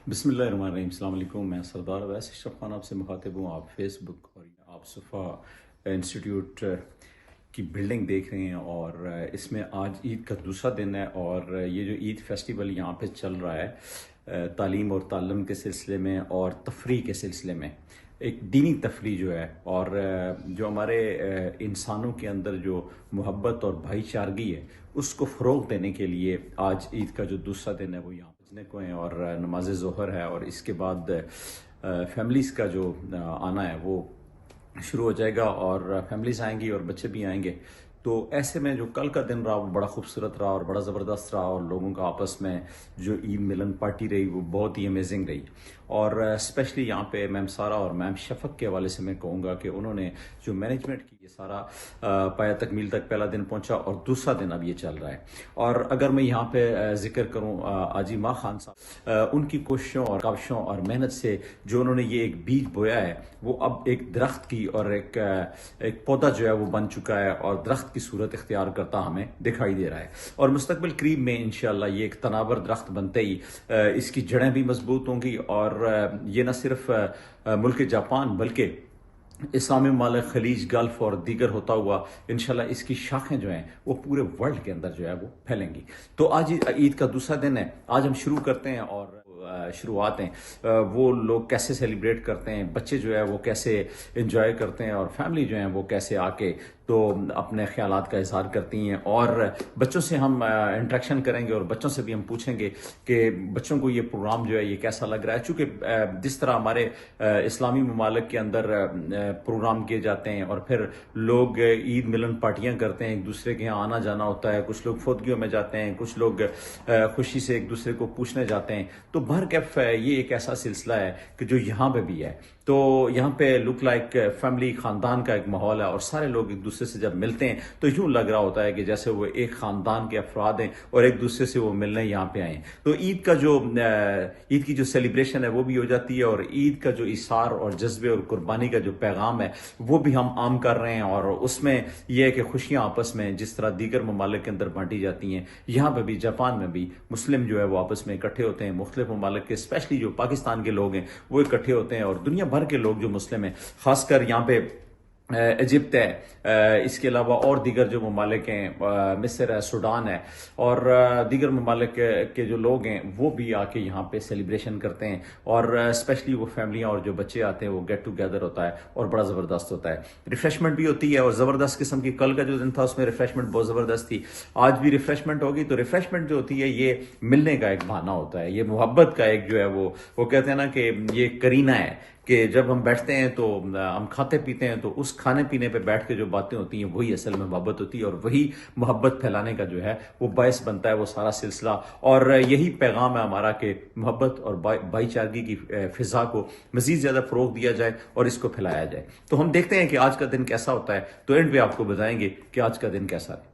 بسم اللہ الرحمن الرحیم۔ السلام علیکم، میں سردار اویس اشرف خان آپ سے مخاطب ہوں۔ آپ فیس بک اور آپ صفا انسٹیٹیوٹ کی بلڈنگ دیکھ رہے ہیں، اور اس میں آج عید کا دوسرا دن ہے، اور یہ جو عید فیسٹیول یہاں پہ چل رہا ہے تعلیم اور تعلم کے سلسلے میں اور تفریح کے سلسلے میں، ایک دینی تفریح جو ہے، اور جو ہمارے انسانوں کے اندر جو محبت اور بھائی چارگی ہے اس کو فروغ دینے کے لیے آج عید کا جو دوسرا دن ہے وہ یہاں بجنے کو ہیں، اور نماز ظہر ہے، اور اس کے بعد فیملیز کا جو آنا ہے وہ شروع ہو جائے گا، اور فیملیز آئیں گی اور بچے بھی آئیں گے۔ تو ایسے میں جو کل کا دن رہا وہ بڑا خوبصورت رہا اور بڑا زبردست رہا، اور لوگوں کا آپس میں جو عید ملن پارٹی رہی وہ بہت ہی امیزنگ رہی۔ اور اسپیشلی یہاں پہ میم سارہ اور میم شفق کے حوالے سے میں کہوں گا کہ انہوں نے جو مینجمنٹ کی یہ سارا پایا تکمیل تک پہلا دن پہنچا اور دوسرا دن اب یہ چل رہا ہے۔ اور اگر میں یہاں پہ ذکر کروں آجی ماں خان صاحب، ان کی کوششوں اور کاوشوں اور محنت سے جو انہوں نے یہ ایک بیج بویا ہے وہ اب ایک درخت کی اور ایک پودا جو ہے وہ بن چکا ہے، اور درخت کی صورت اختیار کرتا ہمیں دکھائی دے رہا ہے، اور مستقبل قریب میں انشاءاللہ یہ ایک تناور درخت بنتے ہی اس کی جڑیں بھی مضبوط ہوں گی، اور یہ نہ صرف ملک جاپان بلکہ اسلامی ممالک، خلیج، گلف اور دیگر ہوتا ہوا انشاءاللہ اس کی شاخیں جو ہیں وہ پورے ورلڈ کے اندر جو ہے وہ پھیلیں گی۔ تو آج عید کا دوسرا دن ہے، آج ہم شروع کرتے ہیں، اور شروعات ہیں وہ لوگ کیسے سیلیبریٹ کرتے ہیں، بچے جو ہے وہ کیسے انجوائے کرتے ہیں، اور فیملی جو ہیں وہ کیسے آ کے تو اپنے خیالات کا اظہار کرتی ہیں، اور بچوں سے ہم انٹریکشن کریں گے اور بچوں سے بھی ہم پوچھیں گے کہ بچوں کو یہ پروگرام جو ہے یہ کیسا لگ رہا ہے، چونکہ جس طرح ہمارے اسلامی ممالک کے اندر پروگرام کیے جاتے ہیں اور پھر لوگ عید ملن پارٹیاں کرتے ہیں، ایک دوسرے کے یہاں آنا جانا ہوتا ہے، کچھ لوگ فوتگیوں میں جاتے ہیں، کچھ لوگ خوشی سے ایک دوسرے کو پوچھنے جاتے ہیں، تو بہرکیف یہ ایک ایسا سلسلہ ہے کہ جو یہاں پہ بھی ہے۔ تو یہاں پہ لک لائک فیملی، خاندان کا ایک ماحول ہے، اور سارے لوگ ایک دوسرے سے جب ملتے ہیں تو یوں لگ رہا ہوتا ہے کہ جیسے وہ ایک خاندان کے افراد ہیں اور ایک دوسرے سے وہ ملنے یہاں پہ آئے ہیں۔ تو عید کی جو سیلیبریشن ہے وہ بھی ہو جاتی ہے، اور عید کا جو اثار اور جذبے اور قربانی کا جو پیغام ہے وہ بھی ہم عام کر رہے ہیں، اور اس میں یہ ہے کہ خوشیاں آپس میں جس طرح دیگر ممالک کے اندر بانٹی جاتی ہیں، یہاں پہ بھی جاپان میں بھی مسلم جو ہے وہ آپس میں اکٹھے ہوتے ہیں، مختلف ممالک کے اسپیشلی جو پاکستان کے لوگ ہیں وہ اکٹھے ہوتے ہیں، اور دنیا بھر کے لوگ جو مسلم ہیں، خاص کر یہاں پہ ایجپٹ ہے، اس کے علاوہ اور دیگر جو ممالک ہیں، مصر ہے، سوڈان ہے، اور دیگر ممالک کے جو لوگ ہیں وہ بھی آ کے یہاں پہ سیلیبریشن کرتے ہیں، اور اسپیشلی وہ فیملیاں اور جو بچے آتے ہیں وہ گیٹ ٹوگیدر ہوتا ہے اور بڑا زبردست ہوتا ہے، ریفریشمنٹ بھی ہوتی ہے، اور زبردست قسم کی کل کا جو دن تھا اس میں ریفریشمنٹ بہت زبردست تھی، آج بھی ریفریشمنٹ ہوگی۔ تو ریفریشمنٹ جو ہوتی ہے یہ ملنے کا ایک بہانہ ہوتا ہے، یہ محبت کا ایک جو ہے وہ کہتے ہیں نا کہ یہ کرینہ ہے کہ جب ہم بیٹھتے ہیں تو ہم کھاتے پیتے ہیں، تو اس کھانے پینے پہ بیٹھ کے جو باتیں ہوتی ہیں وہی اصل میں محبت ہوتی ہے، اور وہی محبت پھیلانے کا جو ہے وہ باعث بنتا ہے وہ سارا سلسلہ، اور یہی پیغام ہے ہمارا کہ محبت اور بھائی چارگی کی فضا کو مزید زیادہ فروغ دیا جائے اور اس کو پھیلایا جائے۔ تو ہم دیکھتے ہیں کہ آج کا دن کیسا ہوتا ہے، تو اینڈ پہ آپ کو بتائیں گے کہ آج کا دن کیسا ہے۔